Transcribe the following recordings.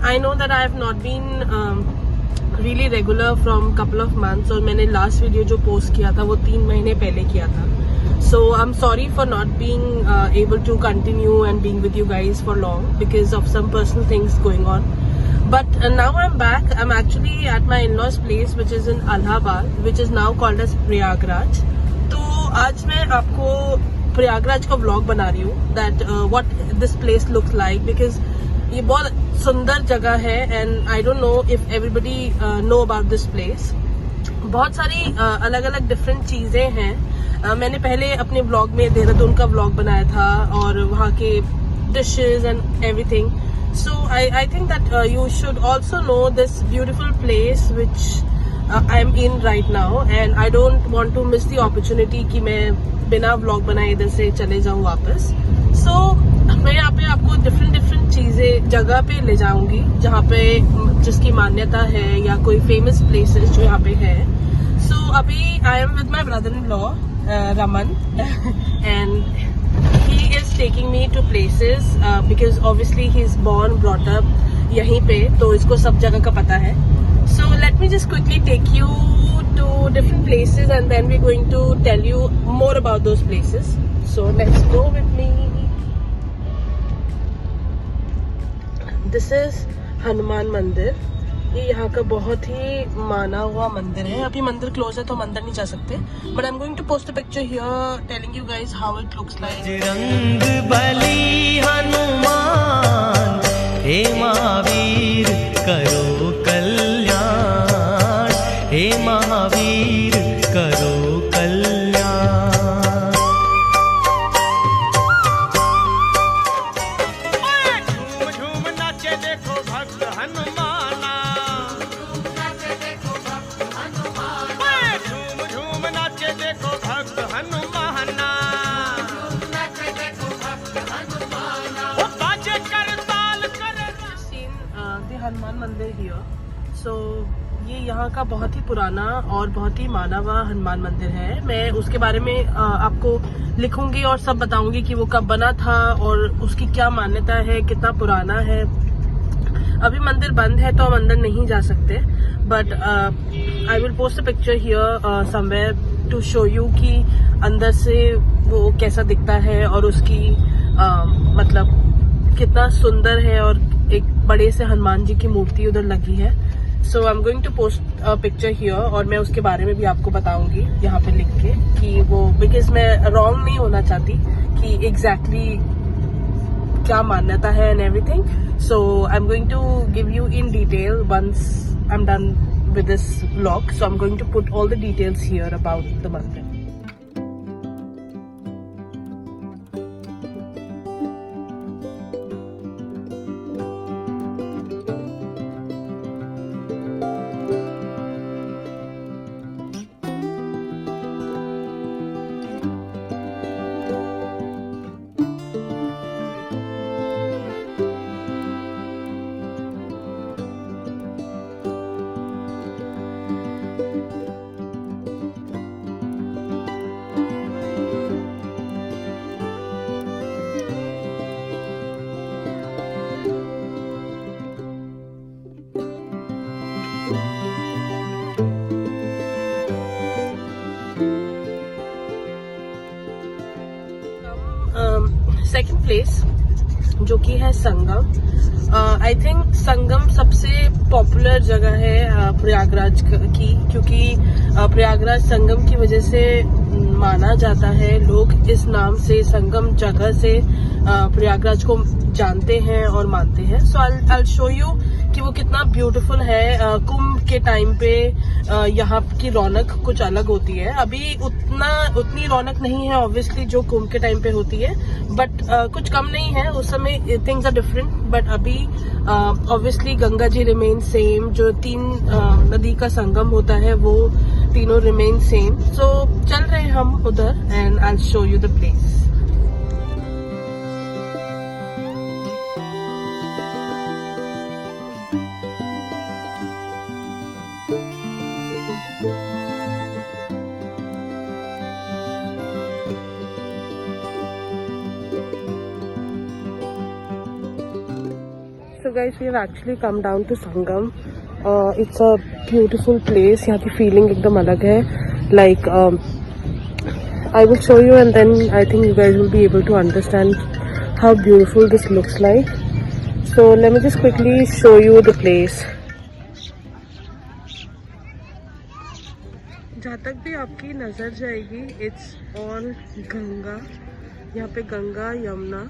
I know that I have not been really regular from couple of months और मैंने last video जो post किया था वो 3 महीने पहले किया था. So I'm sorry for not being able to continue and being with you guys for long because of some personal things going on. But now I'm back. I'm actually at my in-laws place which is in Allahabad, which is now called as Prayagraj. तो आज मैं आपको प्रयागराज का vlog बना रही हूँ that what this place looks like because ये बहुत सुंदर जगह है and I don't know if everybody know about this place. बहुत सारी अलग अलग डिफरेंट चीजें हैं. मैंने पहले अपने व्लॉग में देहरादून का व्लॉग बनाया था और वहाँ के dishes and everything. So I think that you should also know this beautiful place which I am in right now and I don't want to miss the opportunity कि मैं बिना व्लॉग बनाए इधर से चले जाऊँ वापस. सो मैं यहाँ पे आपको डिफरेंट चीजें जगह पे ले जाऊंगी जहाँ पे जिसकी मान्यता है या कोई फेमस प्लेसेस जो यहाँ पे है. सो अभी I am with my brother in law Raman and he is taking me to places because obviously he is born brought up यहीं पे तो इसको सब जगह का पता है. So let me just quickly take you to different places and then we are going to tell you more about those places. So let's go with me. This is Hanuman Mandir. ये यहाँ का बहुत ही माना हुआ मंदिर है. अभी मंदिर क्लोज है तो हम अंदर नहीं जा सकते but I am going to post a picture here telling you guys how it looks like. Bajrang Bali Hanuman हे महावीर करो कल्याण हे महावीर करो कल्याण. हनुमान मंदिर हियर. सो ये यहाँ का बहुत ही पुराना और बहुत ही माना हुआ हनुमान मंदिर है. मैं उसके बारे में आपको लिखूंगी और सब बताऊंगी कि वो कब बना था और उसकी क्या मान्यता है, कितना पुराना है. अभी मंदिर बंद है तो हम अंदर नहीं जा सकते but I will post a picture here somewhere to show you कि अंदर से वो कैसा दिखता है और उसकी मतलब कितना सुंदर है और एक बड़े से हनुमान जी की मूर्ति उधर लगी है. So I am going to post a picture here और मैं उसके बारे में भी आपको बताऊंगी यहाँ पे लिख के कि वो बिकॉज मैं रॉन्ग नहीं होना चाहती कि एग्जैक्टली क्या मान्यता है and everything. So I am going to give you in detail once I am done with this vlog. So I am going to put all the details here about the mandir. Second place जो कि है संगम. I think संगम सबसे popular जगह है प्रयागराज की, क्योंकि प्रयागराज संगम की वजह से माना जाता है, लोग इस नाम से, संगम जगह से प्रयागराज को जानते हैं और मानते हैं. सो आई शो यू कि वो कितना ब्यूटीफुल है. कुंभ के टाइम पे यहाँ की रौनक कुछ अलग होती है. अभी उतनी रौनक नहीं है ऑब्वियसली जो कुंभ के टाइम पे होती है, बट कुछ कम नहीं है. उस समय थिंग्स आर डिफरेंट, बट अभी obviously Ganga ji remain same. जो 3 नदी का संगम होता है वो तीनों रिमेन सेम. सो चल रहे हैं हम उधर and I will show you the place. So guys, we have actually come down to Sangam. It's a beautiful place. यहाँ की feeling एकदम अलग है. Like I will show you and then I think you guys will be able to understand how beautiful this looks like. So let me just quickly show you the place. जहाँ तक भी आपकी नजर जाएगी, it's all Ganga. यहाँ पे गंगा, यमुना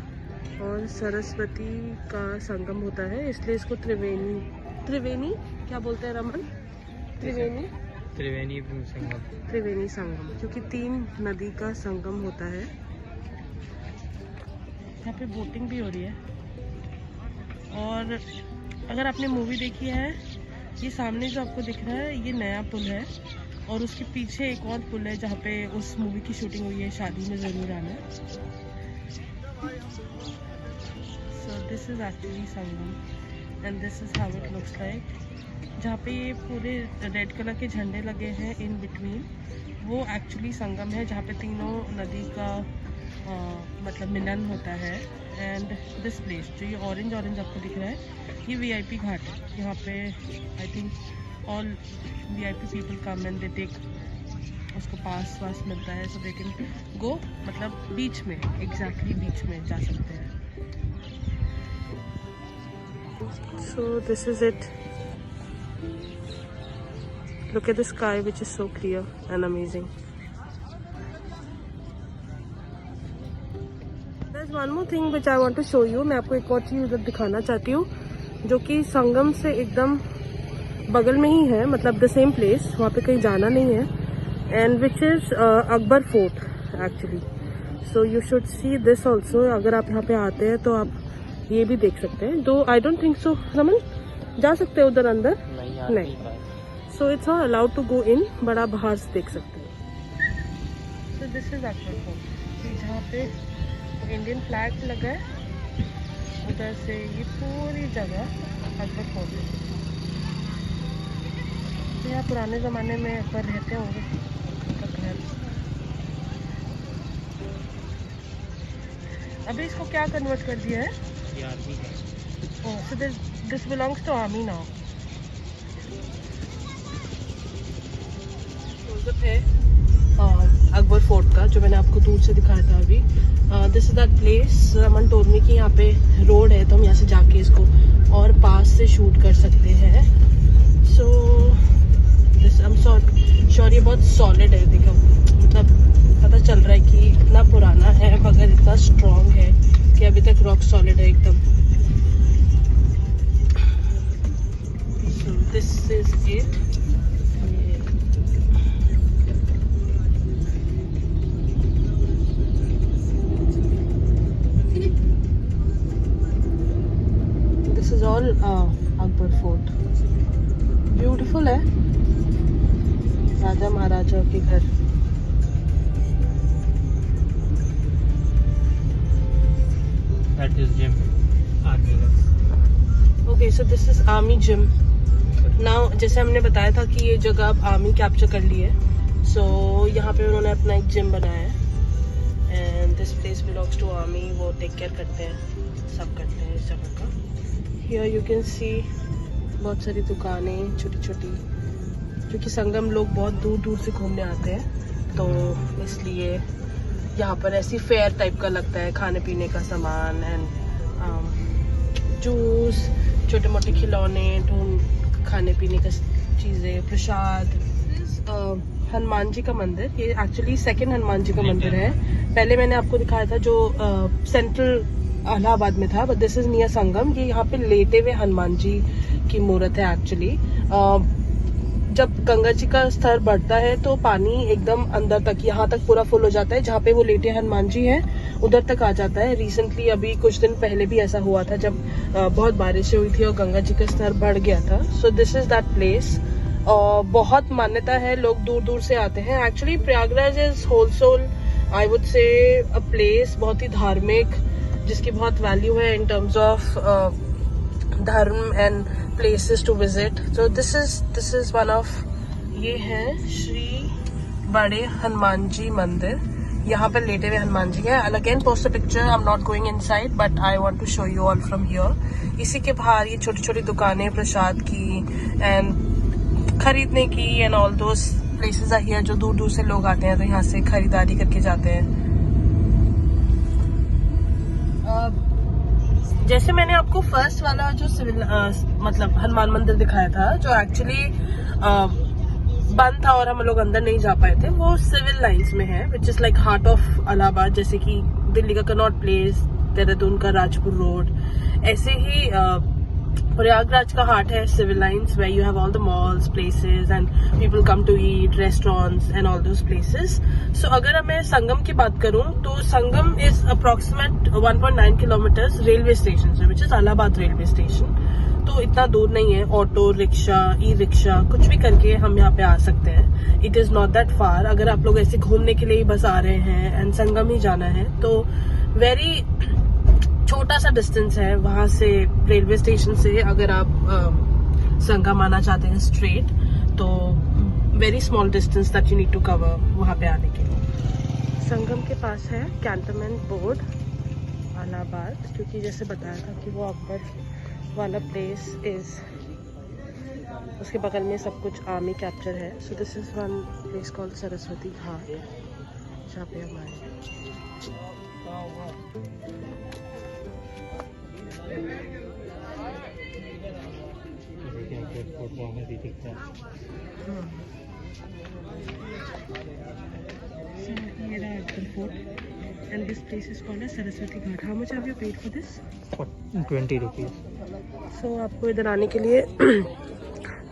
और सरस्वती का संगम होता है, इसलिए इसको त्रिवेणी क्या बोलते हैं रमन? त्रिवेणी संगम, क्योंकि 3 नदी का संगम होता है. यहाँ पे बोटिंग भी हो रही है. और अगर आपने मूवी देखी है, ये सामने जो आपको दिख रहा है ये नया पुल है, और उसके पीछे एक और पुल है जहाँ पे उस मूवी की शूटिंग हुई है, शादी में जरूर आना. So this is actually Sangam and this is how it looks like. जहाँ पे ये पूरे रेड कलर के झंडे लगे हैं इन बिटवीन, वो एक्चुअली संगम है जहाँ पे तीनों नदी का मतलब मिलन होता है. एंड दिस प्लेस जो ये ऑरेंज आपको दिख रहा है, ये VIP घाट है. यहाँ पे I think all VIP people come and they take, उसको पास मिलता है, सो दे कैन गो, मतलब बीच में, एग्जैक्टली बीच में जा सकते हैं. So this is it. Look at the sky which is so clear and amazing. There's one more thing which I want to show you. मैं आपको एक और चीज़ उधर दिखाना चाहती हूँ, जो कि संगम से एकदम बगल में ही है, मतलब द सेम प्लेस, वहाँ पे कहीं जाना नहीं है. And which is Akbar fort actually. So you should see this also. अगर आप यहाँ पे आते हैं तो आप ये भी देख सकते हैं. Though I don't think so रमन जा सकते हैं उधर अंदर, नहीं. So it's not allowed to go in, but आप बाहर से देख सकते हैं. So this is Akbar fort, जहाँ पे इंडियन फ्लैग लगा है, उधर से ये पूरी जगह अकबर फोर्ट है. तो यहाँ पुराने ज़माने में अकबर रहते होंगे. अभी इसको क्या कन्वर्ट कर दिया है? Oh, so this belongs to army now. है अकबर फोर्ट का, जो मैंने आपको दूर से दिखाया था अभी. This is that place. Raman told me कि यहाँ पे रोड है, तो हम यहाँ से जाके इसको और पास से शूट कर सकते हैं. So this I am sure ये बहुत सॉलिड है. देखो, मतलब पता चल रहा है कि इतना पुराना है मगर इतना स्ट्रॉन्ग है कि अभी तक रॉक सॉलिड है एकदम. So this is it. This is all Akbar Fort. Beautiful है, राजा महाराजा के घर. That is gym. Army. Okay, so this is army gym. Now, जैसे हमने बताया था कि ये जगह अब आर्मी कैप्चर कर ली है, so यहाँ पे उन्होंने अपना एक जिम बनाया है. And this place belongs to army. वो टेक केयर करते हैं, सब करते हैं इस जगह का. हियर यू कैन सी बहुत सारी दुकानें छोटी छोटी, क्योंकि संगम लोग बहुत दूर दूर से घूमने आते हैं, तो इसलिए यहाँ पर ऐसी फेयर टाइप का लगता है, खाने पीने का सामान. एंड जूस, छोटे मोटे खिलौने, खाने पीने का चीज़ें, प्रसाद। हनुमान जी का मंदिर, ये एक्चुअली सेकंड हनुमान जी का मंदिर है। पहले मैंने आपको दिखाया था जो सेंट्रल इलाहाबाद में था, बट दिस इज नियर संगम। ये यहाँ पे लेटे हुए हनुमान जी की मूर्त है एक्चुअली। जब गंगा जी का स्तर बढ़ता है तो पानी एकदम अंदर तक, यहाँ तक पूरा फुल हो जाता है। जहाँ पे वो लेटे हनुमान जी हैं उधर तक आ जाता है। रिसेंटली अभी कुछ दिन पहले भी ऐसा हुआ था जब बहुत बारिश हुई थी और गंगा जी का स्तर बढ़ गया था। So this is that place. बहुत मान्यता है, लोग दूर दूर से आते हैं। Actually Prayagraj is wholesome, I would say a place बहुत ही धार्मिक, जिसकी बहुत वैल्यू है in terms of dharma and places to visit. So this is one of, ये है श्री बड़े हनुमान जी मंदिर। यहाँ पर लेटे हुए हनुमान जी हैं। Again post a picture, I am not going inside but I want to show you all from here. इसी के बाहर ये छोटी छोटी दुकानें प्रसाद की एंड खरीदने की and all those places are here, जो दूर दूर से लोग आते हैं तो यहाँ से खरीदारी करके जाते हैं। जैसे मैंने आपको फर्स्ट वाला जो सिविल मतलब हनुमान मंदिर दिखाया था, जो एक्चुअली बंद था और हम लोग अंदर नहीं जा पाए थे, वो सिविल लाइंस में है, विच is like heart of Allahabad. जैसे कि दिल्ली का कनॉट प्लेस, देहरादून का राजपुर रोड, ऐसे ही प्रयागराज का हार्ट है civil lines, where you have all the malls, places and people come to eat, restaurants and all those places. So अगर मैं संगम की बात करूं तो संगम is approximate 1.9 kilometers railway station से, which is Allahabad railway station. तो इतना दूर नहीं है, ऑटो रिक्शा, ई रिक्शा कुछ भी करके हम यहाँ पे आ सकते हैं। It is not that far. अगर आप लोग ऐसे घूमने के लिए ही बस आ रहे हैं एंड संगम ही जाना है तो वेरी छोटा सा डिस्टेंस है वहां से, रेलवे स्टेशन से। अगर आप संगम आना चाहते हैं स्ट्रेट तो very small distance that you need to cover वहां पे आने के लिए। संगम के पास है कैंटोनमेंट बोर्ड इलाहाबाद, क्योंकि जैसे बताया था कि वो अकबर वाला प्लेस इज, उसके बगल में सब कुछ आर्मी कैप्चर है। So this is one place called Saraswati Ghat, जहाँ पे हम आए। And this place is called as Saraswati Ghat. How much have you paid for this? 20 rupees. So आपको इधर आने के लिए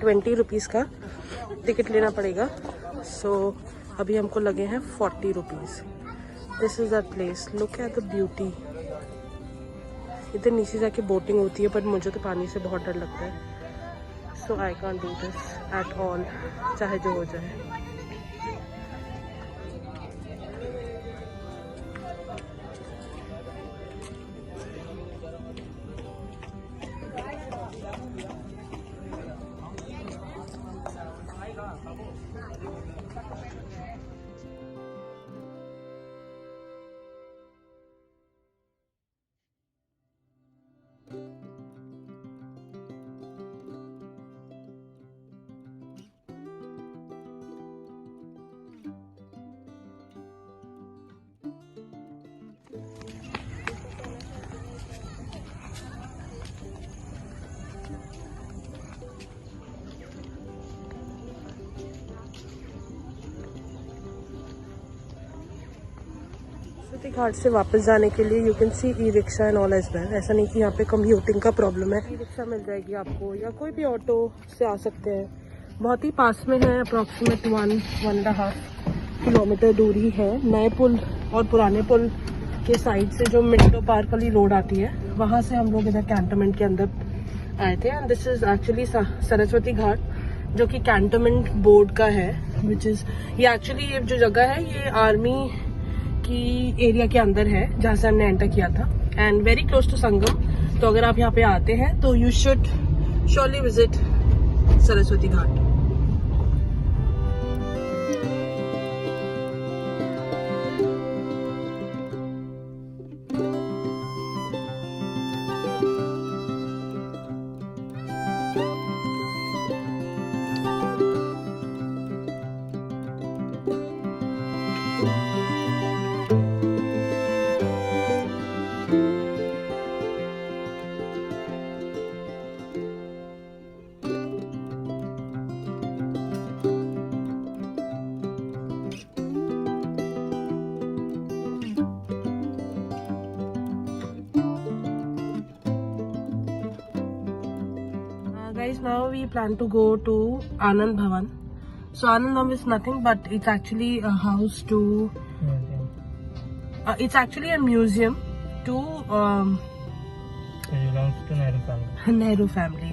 20 रुपीज़ का टिकट लेना पड़ेगा। So अभी हमको लगे हैं 40 rupees. This is that place, look at the beauty. इधर नीचे जाके बोटिंग होती है, बट मुझे तो पानी से बहुत डर लगता है। So I can't do this at all, चाहे जो हो जाए। सरस्वती घाट से वापस जाने के लिए you can see e rickshaw and all as well. ऐसा नहीं कि यहाँ पे कम्यूटिंग का प्रॉब्लम है, ई रिक्शा मिल जाएगी आपको या कोई भी ऑटो से आ सकते हैं। बहुत ही पास में है, अप्रॉक्सीमेट 1.5 किलोमीटर दूरी है। नए पुल और पुराने पुल के साइड से जो मिंटो पार्क वाली रोड आती है, वहाँ से हम लोग इधर कैंटोनमेंट के अंदर आए थे। And this is actually Saraswati Ghat, जो कि कैंटोनमेंट बोर्ड का है, विच इज, ये एक्चुअली ये जो जगह है ये आर्मी की एरिया के अंदर है, जहाँ से हमने एंटर किया था, एंड वेरी क्लोज टू संगम। तो अगर आप यहाँ पे आते हैं तो you should surely visit Saraswati Ghat. guys, now we plan to go to Anand Bhavan. So Anand Bhavan is nothing but it's actually a house to it's actually a museum to It belongs to Nehru family. Nehru family.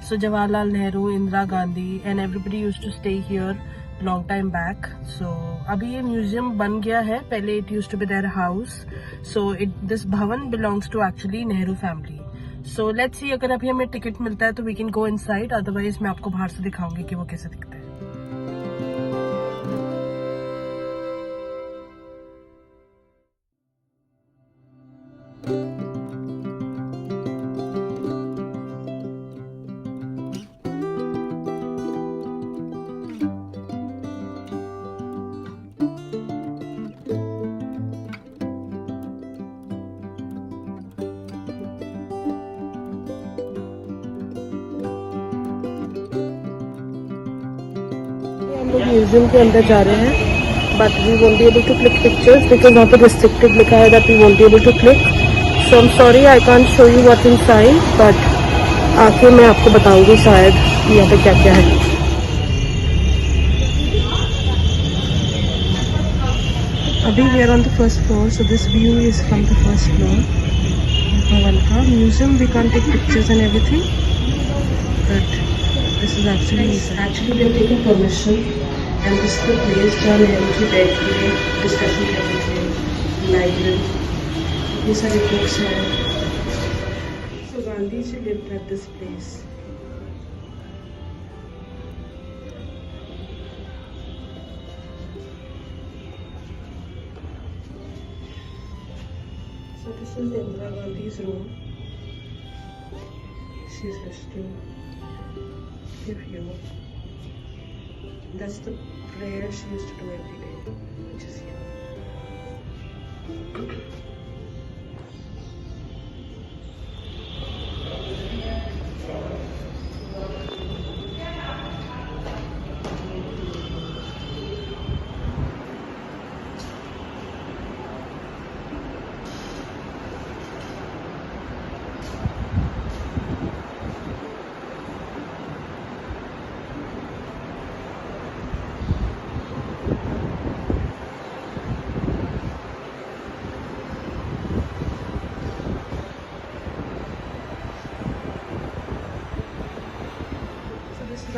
So Jawaharlal Nehru, Indira Gandhi and everybody used to stay here long time back. So अभी ये museum बन गया है. पहले it used to be their house. So this bhavan belongs to actually Nehru family. So let's see, अगर अभी हमें ticket मिलता है तो we can go inside. Otherwise मैं आपको बाहर से दिखाऊंगी कि वो कैसे दिखता है. हम लोग म्यूजियम के अंदर जा रहे हैं but we won't be able to click pictures because वहाँ पे रिस्ट्रिक्टेड लिखा है that we won't be able to click. So I am sorry I can't show you what inside but आके मैं आपको बताऊंगी शायद यहाँ पे क्या क्या है. अभी we are on the first floor so this view is from the first floor. Bhawan का museum we can take pictures and everything but this is actually we have taken permission and this is the place जहाँ नेहरू जी बैठ के discussion करते थे. Library ये सारे books हैं. So Gandhi ji lived at this place. So this is Indira Gandhi's room. She's resting. If you, that's the prayer she used to do every day, which is here.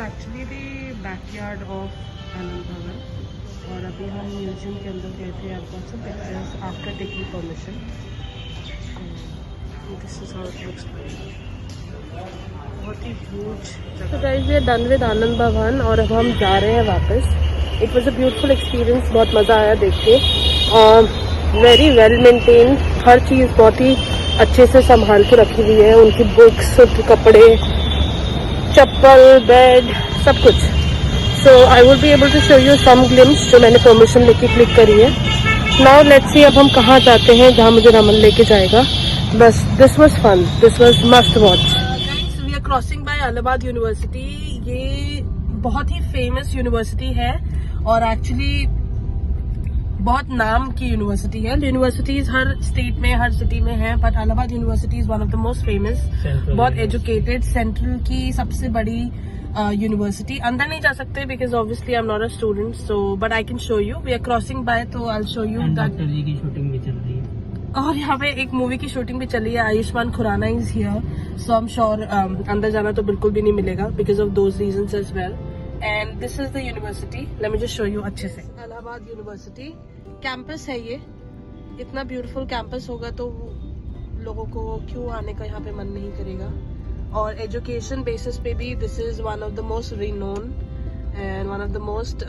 Actually the backyard of Anand Bhavan और अभी हम museum के अंदर गए थे. आप got some pictures after taking permission. This is how it looks like. बहुत ही ह्यूज. तो guys we are done with Anand Bhavan और अब हम जा रहे हैं वापस. It was a beautiful experience. बहुत मज़ा आया देख के. Very well maintain. हर चीज़ बहुत ही अच्छे से संभाल के रखी हुई है. उनकी बुक्स, कपड़े, चप्पल, बेड, सब कुछ. So I will be able to show you some glimpse जो मैंने परमिशन लेके क्लिक करी है. नाउ लेट्स सी अब हम कहाँ जाते हैं जहाँ मुझे रमन लेके जाएगा. बस this was fun. This was must watch. Guys we are crossing by Allahabad university. ये बहुत ही फेमस यूनिवर्सिटी है और एक्चुअली बहुत नाम की यूनिवर्सिटी है. यूनिवर्सिटीज हर स्टेट में, हर सिटी में है but Allahabad university is one of the most famous. बहुत एजुकेटेड, सेंट्रल की सबसे बड़ी यूनिवर्सिटी. अंदर नहीं जा सकते because obviously I am not a student. So but I can show you. We are crossing by तो I will show you that. जी की शूटिंग भी चल रही है और यहाँ पे एक मूवी की शूटिंग भी चली है. Ayushmann Khurana is here. So I am sure अंदर जाना तो बिल्कुल भी नहीं मिलेगा because of those reasons as well. And this is the university. Let me just show you अच्छे से. इलाहाबाद यूनिवर्सिटी कैंपस है ये. इतना ब्यूटीफुल कैंपस होगा तो लोगों को क्यों आने का यहाँ पे मन नहीं करेगा. और एजुकेशन बेसिस पे भी this is one of the most renowned and one of the most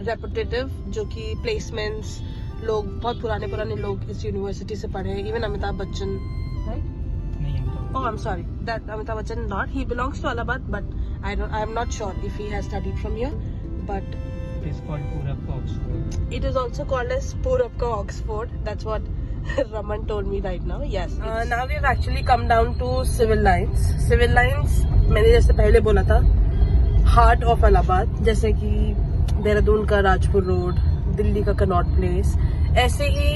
reputative जो कि प्लेसमेंट्स. लोग बहुत पुराने लोग इस यूनिवर्सिटी से पढ़े हैं. Even Amitabh Bachchan, right? Oh, I'm sorry. That Amitabh Bachchan not. He belongs to Allahabad, but I am not sure if he has studied from here. But it is called Purab ka Oxford. It is also called as Purab ka Oxford. That's what Raman told me right now. Yes. Now we have actually come down to Civil Lines. Civil Lines, मैंने जैसे पहले बोला था, heart of Allahabad. जैसे कि देहरादून का Rajpur road, Delhi का Connaught place, ऐसे ही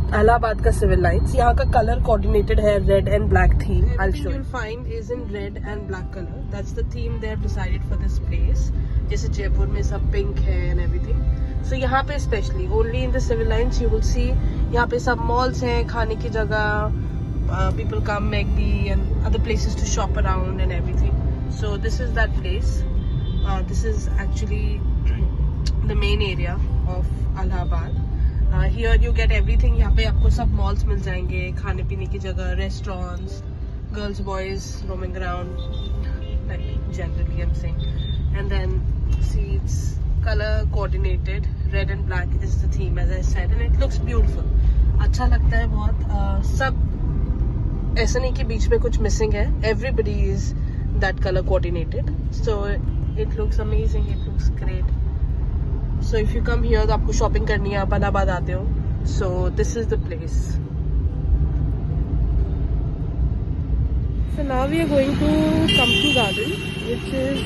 इलाहाबाद का सिविल लाइन्स. यहाँ का कलर कोऑर्डिनेटेड है red and black theme. Everything you'll find is in red and black color. That's the theme they have decided for this place. जैसे जयपुर में सब पिंक है and everything. So यहाँ पे specially only in the civil lines you will see यहाँ पे सब malls हैं, खाने की जगह, people come McD and other places to shop around and everything. So this is that place. This is actually the main area of Allahabad. Here you get everything. यहाँ पे आपको सब malls मिल जाएंगे, खाने पीने की जगह, restaurants, girls boys roaming around, like generally I'm saying. And then see, it's color coordinated. Red and black is the theme as I said, and it looks beautiful. अच्छा लगता है बहुत. सब ऐसा नहीं कि बीच में कुछ missing है. Everybody is that color coordinated. So it looks amazing. It looks great. So if you come here, तो आपको shopping करनी है, आप इलाहाबाद आते हो. So this is the place. So now we are going to Kamptu Garden, which is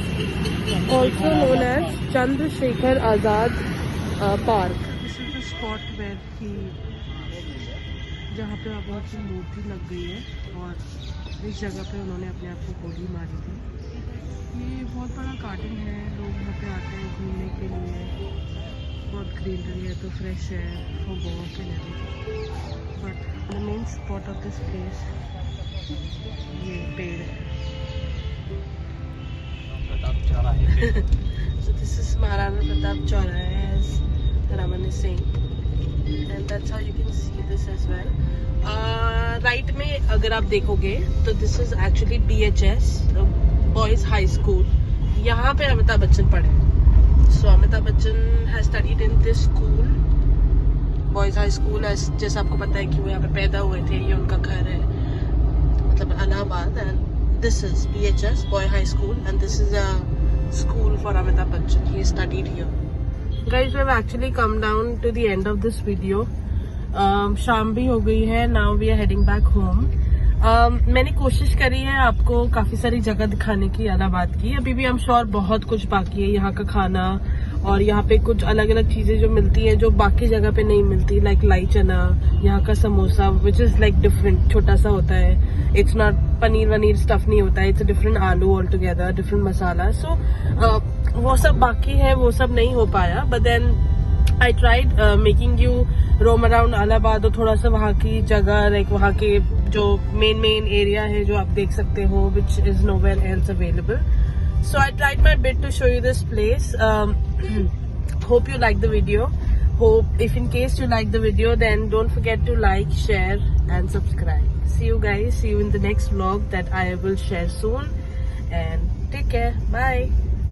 also known as Chandrasekhar Azad Park. This is the spot where जहाँ पे बाबा की मूर्ति लग गई है और इस जगह पे उन्होंने अपने आप को गोली मारी थी. ये बहुत बड़ा गार्डन है, लोग यहाँ पे आते हैं घूमने के लिए. बहुत ग्रीनरी है, तो फ्रेश है for walk and everything. But the main spot of this place ये पेड़ है. So this is Maharana Pratap Chowraha, as Raman is saying, and that's how you can see this as well. Right में अगर आप देखोगे तो this is actually BHS boys high school. यहाँ पे अमिताभ बच्चन पढ़े. सो Amitabh Bachchan has studied in this school, boys high school. जैसे आपको पता है कि वो यहाँ पे पैदा हुए थे, ये उनका घर है, मतलब Allahabad. And this is BHS boy high school, and this is a school for Amitabh Bachchan. He studied here. Guys, we have actually come down to the end of this video. शाम भी हो गई है. Now we are heading back home. मैंने कोशिश करी है आपको काफी सारी जगह दिखाने की इलाहाबाद की. अभी भी I'm sure बहुत कुछ बाकी है. यहाँ का खाना और यहाँ पे कुछ अलग अलग चीजें जो मिलती हैं जो बाकी जगह पे नहीं मिलती, लाइक लाई चना, यहाँ का samosa which is like different, छोटा सा होता है. इट्स नॉट पनीर वनीर स्टफ नहीं होता है. It's different aloo all together, different masala. So वो सब बाकी है, वो सब नहीं हो पाया. But then I tried making you roam around Allahabad, और थोड़ा सा वहाँ की जगह, लाइक वहाँ के जो मेन एरिया है जो आप देख सकते हो, which is nowhere else available. So I tried my bit to show you this place. Hope you like the video. If in case you like the video, then don't forget to like, share and subscribe. See you guys. See you in the next vlog that I will share soon. And take care. Bye.